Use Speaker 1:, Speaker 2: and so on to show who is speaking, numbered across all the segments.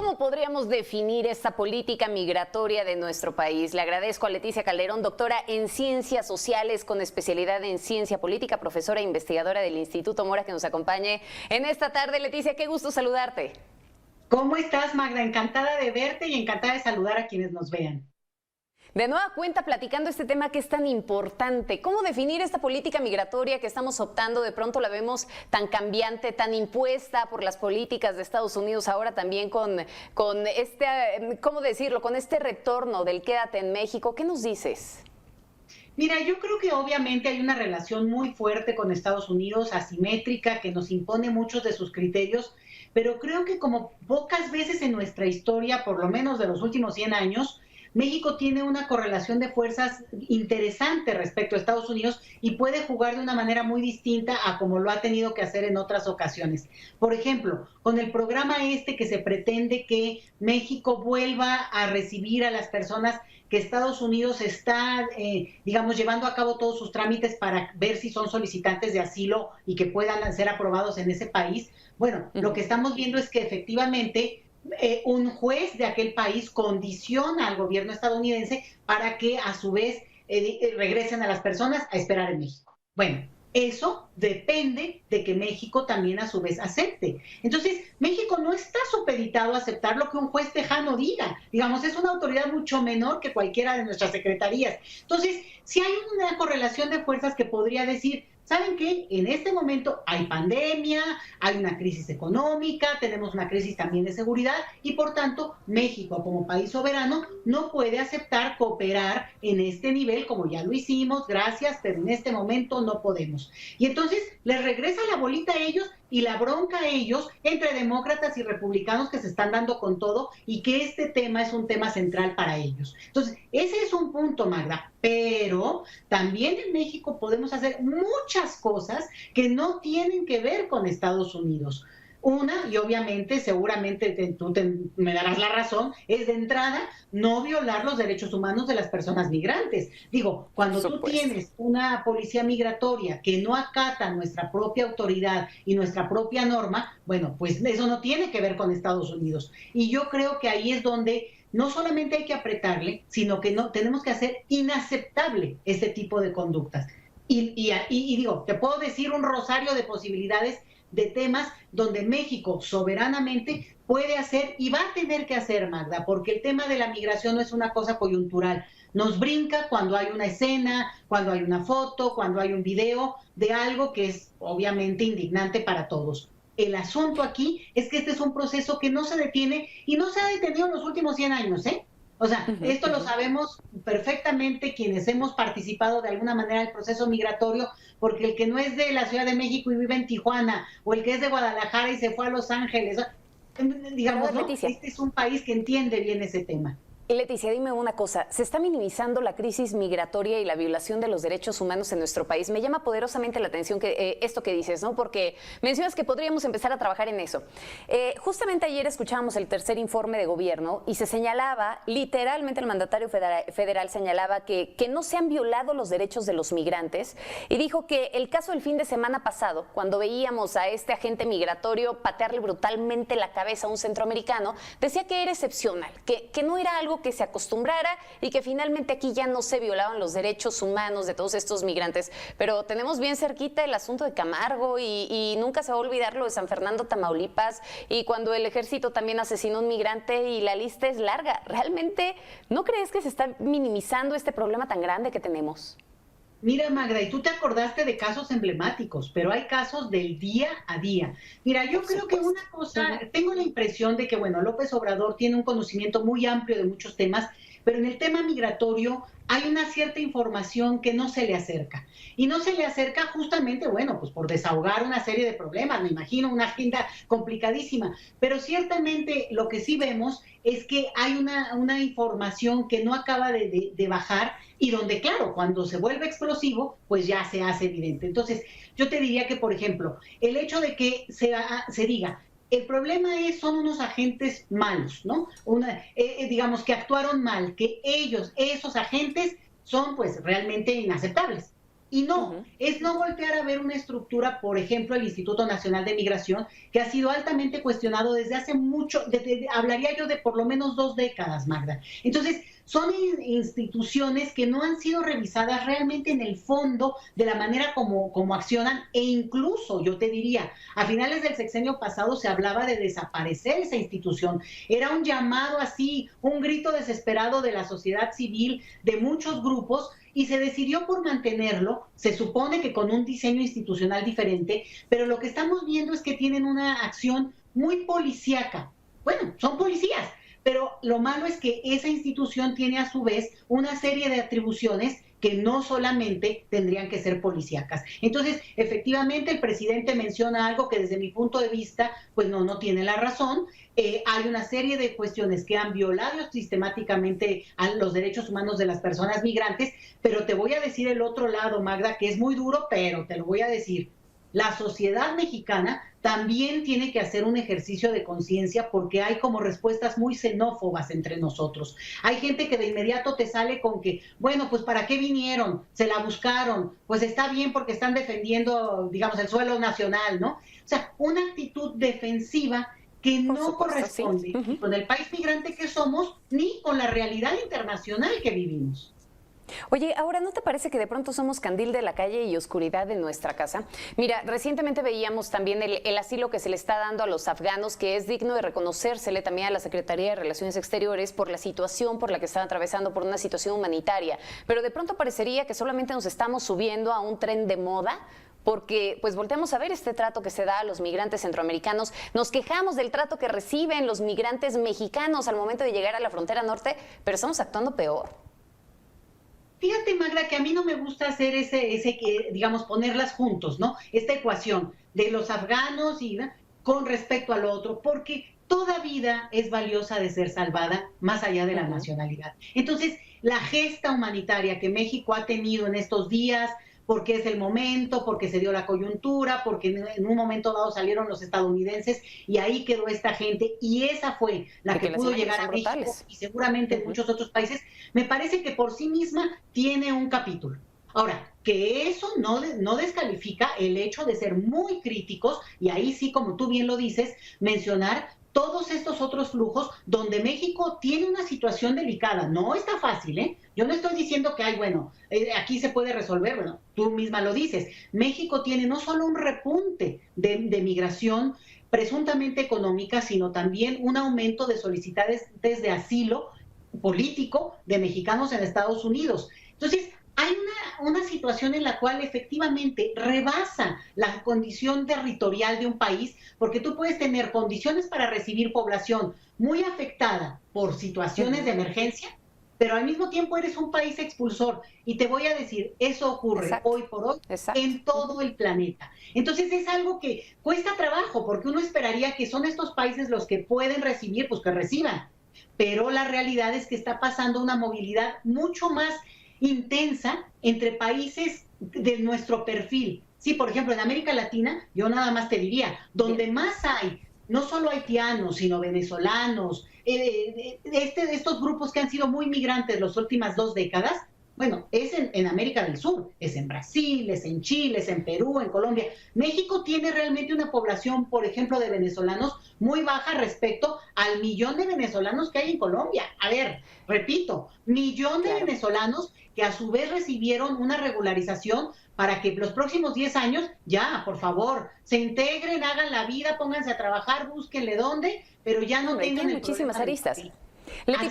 Speaker 1: ¿Cómo podríamos definir esta política migratoria de nuestro país? Le agradezco a Leticia Calderón, doctora en Ciencias Sociales con especialidad en Ciencia Política, profesora e investigadora del Instituto Mora, que nos acompañe en esta tarde. Leticia, qué gusto saludarte.
Speaker 2: ¿Cómo estás, Magda? Encantada de verte y encantada de saludar a quienes nos vean.
Speaker 1: De nueva cuenta, platicando este tema que es tan importante, ¿cómo definir esta política migratoria que estamos optando? De pronto la vemos tan cambiante, tan impuesta por las políticas de Estados Unidos, ahora también con este, ¿cómo decirlo?, con este retorno del quédate en México. ¿Qué nos dices?
Speaker 2: Mira, yo creo que obviamente hay una relación muy fuerte con Estados Unidos, asimétrica, que nos impone muchos de sus criterios, pero creo que como pocas veces en nuestra historia, por lo menos de los últimos 100 años, México tiene una correlación de fuerzas interesante respecto a Estados Unidos y puede jugar de una manera muy distinta a como lo ha tenido que hacer en otras ocasiones. Por ejemplo, con el programa que se pretende que México vuelva a recibir a las personas que Estados Unidos está, digamos, llevando a cabo todos sus trámites para ver si son solicitantes de asilo y que puedan ser aprobados en ese país. Bueno, lo que estamos viendo es que efectivamente un juez de aquel país condiciona al gobierno estadounidense para que a su vez regresen a las personas a esperar en México. Bueno, eso depende de que México también a su vez acepte. Entonces, México no está supeditado a aceptar lo que un juez tejano diga. Digamos, es una autoridad mucho menor que cualquiera de nuestras secretarías. Entonces, si hay una correlación de fuerzas que podría decir, ¿saben qué? En este momento hay pandemia, hay una crisis económica, tenemos una crisis también de seguridad y por tanto México como país soberano no puede aceptar cooperar en este nivel como ya lo hicimos, gracias, pero en este momento no podemos. Y entonces les regresa la bolita a ellos y la bronca a ellos entre demócratas y republicanos que se están dando con todo y que este tema es un tema central para ellos. Entonces, ese es un punto, Magda, pero también en México podemos hacer muchas cosas que no tienen que ver con Estados Unidos. Una, y obviamente, seguramente me darás la razón, es de entrada no violar los derechos humanos de las personas migrantes. Digo, cuando tú tienes una policía migratoria que no acata nuestra propia autoridad y nuestra propia norma, bueno, pues eso no tiene que ver con Estados Unidos. Y yo creo que ahí es donde no solamente hay que apretarle, sino que no tenemos que hacer inaceptable este tipo de conductas. Y digo, te puedo decir un rosario de posibilidades de temas donde México soberanamente puede hacer y va a tener que hacer, Magda, porque el tema de la migración no es una cosa coyuntural. Nos brinca cuando hay una escena, cuando hay una foto, cuando hay un video de algo que es obviamente indignante para todos. El asunto aquí es que este es un proceso que no se detiene y no se ha detenido en los últimos 100 años, ¿eh? O sea, esto lo sabemos perfectamente quienes hemos participado de alguna manera del proceso migratorio, porque el que no es de la Ciudad de México y vive en Tijuana, o el que es de Guadalajara y se fue a Los Ángeles, digamos, ¿no? Este es un país que entiende bien ese tema.
Speaker 1: Leticia, dime una cosa, ¿se está minimizando la crisis migratoria y la violación de los derechos humanos en nuestro país? Me llama poderosamente la atención esto que dices, ¿no? Porque mencionas que podríamos empezar a trabajar en eso. Justamente ayer escuchábamos el tercer informe de gobierno y se señalaba, literalmente el mandatario federal señalaba que no se han violado los derechos de los migrantes y dijo que el caso del fin de semana pasado, cuando veíamos a este agente migratorio patearle brutalmente la cabeza a un centroamericano, decía que era excepcional, que no era algo que se acostumbrara y que finalmente aquí ya no se violaban los derechos humanos de todos estos migrantes. Pero tenemos bien cerquita el asunto de Camargo y nunca se va a olvidar lo de San Fernando, Tamaulipas, y cuando el ejército también asesinó a un migrante y la lista es larga. ¿Realmente no crees que se está minimizando este problema tan grande que tenemos?
Speaker 2: Mira, Magda, y tú te acordaste de casos emblemáticos, pero hay casos del día a día. Mira, yo creo que una cosa, tengo la impresión de que, bueno, López Obrador tiene un conocimiento muy amplio de muchos temas, pero en el tema migratorio hay una cierta información que no se le acerca. Y no se le acerca justamente, bueno, pues por desahogar una serie de problemas, me imagino, una agenda complicadísima. Pero ciertamente lo que sí vemos es que hay una información que no acaba de bajar y donde, claro, cuando se vuelve explosivo, pues ya se hace evidente. Entonces, yo te diría que, por ejemplo, el hecho de que se diga, el problema son unos agentes malos, ¿no? Digamos que actuaron mal, que esos agentes son pues realmente inaceptables. Y no, es no voltear a ver una estructura, por ejemplo, el Instituto Nacional de Migración, que ha sido altamente cuestionado desde hace mucho, hablaría yo de por lo menos 2 décadas, Magda. Entonces, son instituciones que no han sido revisadas realmente en el fondo de la manera como accionan, e incluso, yo te diría, a finales del sexenio pasado se hablaba de desaparecer esa institución. Era un llamado así, un grito desesperado de la sociedad civil, de muchos grupos, y se decidió por mantenerlo, se supone que con un diseño institucional diferente, pero lo que estamos viendo es que tienen una acción muy policíaca. Bueno, son policías, pero lo malo es que esa institución tiene a su vez una serie de atribuciones que no solamente tendrían que ser policíacas. Entonces, efectivamente, el presidente menciona algo que desde mi punto de vista, pues no tiene la razón. Hay una serie de cuestiones que han violado sistemáticamente a los derechos humanos de las personas migrantes, pero te voy a decir el otro lado, Magda, que es muy duro, pero te lo voy a decir. La sociedad mexicana también tiene que hacer un ejercicio de conciencia porque hay como respuestas muy xenófobas entre nosotros. Hay gente que de inmediato te sale con que, bueno, pues ¿para qué vinieron? Se la buscaron, pues está bien porque están defendiendo, digamos, el suelo nacional, ¿no? O sea, una actitud defensiva que no corresponde ni con el país migrante que somos ni con la realidad internacional que vivimos.
Speaker 1: Oye, ahora, ¿no te parece que de pronto somos candil de la calle y oscuridad de nuestra casa? Mira, recientemente veíamos también el asilo que se le está dando a los afganos, que es digno de reconocérsele también a la Secretaría de Relaciones Exteriores por la situación por la que están atravesando, por una situación humanitaria. Pero de pronto parecería que solamente nos estamos subiendo a un tren de moda, porque pues volteamos a ver este trato que se da a los migrantes centroamericanos, nos quejamos del trato que reciben los migrantes mexicanos al momento de llegar a la frontera norte, pero estamos actuando peor.
Speaker 2: Fíjate, Magda, que a mí no me gusta hacer digamos, ponerlas juntos, ¿no? Esta ecuación de los afganos y con respecto al otro, porque toda vida es valiosa de ser salvada más allá de la nacionalidad. Entonces, la gesta humanitaria que México ha tenido en estos días, porque es el momento, porque se dio la coyuntura, porque en un momento dado salieron los estadounidenses y ahí quedó esta gente, y esa fue la que pudo llegar a México y seguramente en muchos otros países, me parece que por sí misma tiene un capítulo. Ahora, que eso no descalifica el hecho de ser muy críticos, y ahí sí, como tú bien lo dices, mencionar todos estos otros flujos donde México tiene una situación delicada. No está fácil, ¿eh? Yo no estoy diciendo que aquí se puede resolver, bueno, tú misma lo dices. México tiene no solo un repunte de migración presuntamente económica, sino también un aumento de solicitantes de asilo político de mexicanos en Estados Unidos. Entonces, hay una situación en la cual efectivamente rebasa la condición territorial de un país, porque tú puedes tener condiciones para recibir población muy afectada por situaciones de emergencia, pero al mismo tiempo eres un país expulsor. Y te voy a decir, eso ocurre hoy por hoy en todo el planeta. Entonces es algo que cuesta trabajo, porque uno esperaría que son estos países los que pueden recibir, pues que reciban. Pero la realidad es que está pasando una movilidad mucho más intensa entre países de nuestro perfil. Sí, por ejemplo, en América Latina, yo nada más te diría, donde más hay, no solo haitianos, sino venezolanos, estos grupos que han sido muy migrantes las últimas 2 décadas, bueno, es en América del Sur, es en Brasil, es en Chile, es en Perú, en Colombia. México tiene realmente una población, por ejemplo, de venezolanos muy baja respecto al 1.000.000 de venezolanos que hay en Colombia. A ver, repito, 1.000.000 de venezolanos que a su vez recibieron una regularización para que los próximos 10 años, ya, por favor, se integren, hagan la vida, pónganse a trabajar, búsquenle dónde, pero ya no tengan
Speaker 1: muchísimas aristas. Leti,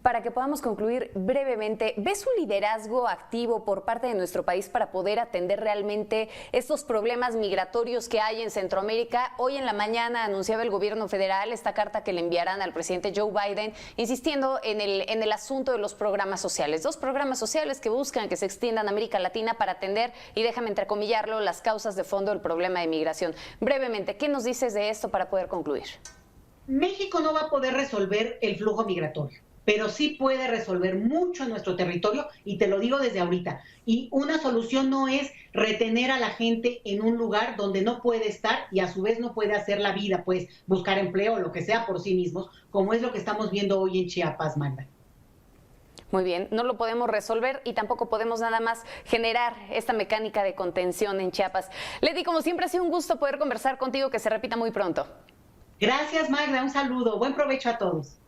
Speaker 1: para que podamos concluir brevemente, ¿ves un liderazgo activo por parte de nuestro país para poder atender realmente estos problemas migratorios que hay en Centroamérica? Hoy en la mañana anunciaba el gobierno federal esta carta que le enviarán al presidente Joe Biden, insistiendo en el asunto de los programas sociales. 2 programas sociales que buscan que se extiendan a América Latina para atender, y déjame entrecomillarlo, las causas de fondo del problema de migración. Brevemente, ¿qué nos dices de esto para poder concluir?
Speaker 2: México no va a poder resolver el flujo migratorio, pero sí puede resolver mucho en nuestro territorio, y te lo digo desde ahorita. Y una solución no es retener a la gente en un lugar donde no puede estar y a su vez no puede hacer la vida, pues buscar empleo o lo que sea por sí mismos, como es lo que estamos viendo hoy en Chiapas, Magda.
Speaker 1: Muy bien, no lo podemos resolver y tampoco podemos nada más generar esta mecánica de contención en Chiapas. Leti, como siempre ha sido un gusto poder conversar contigo, que se repita muy pronto.
Speaker 2: Gracias, Magda, un saludo, buen provecho a todos.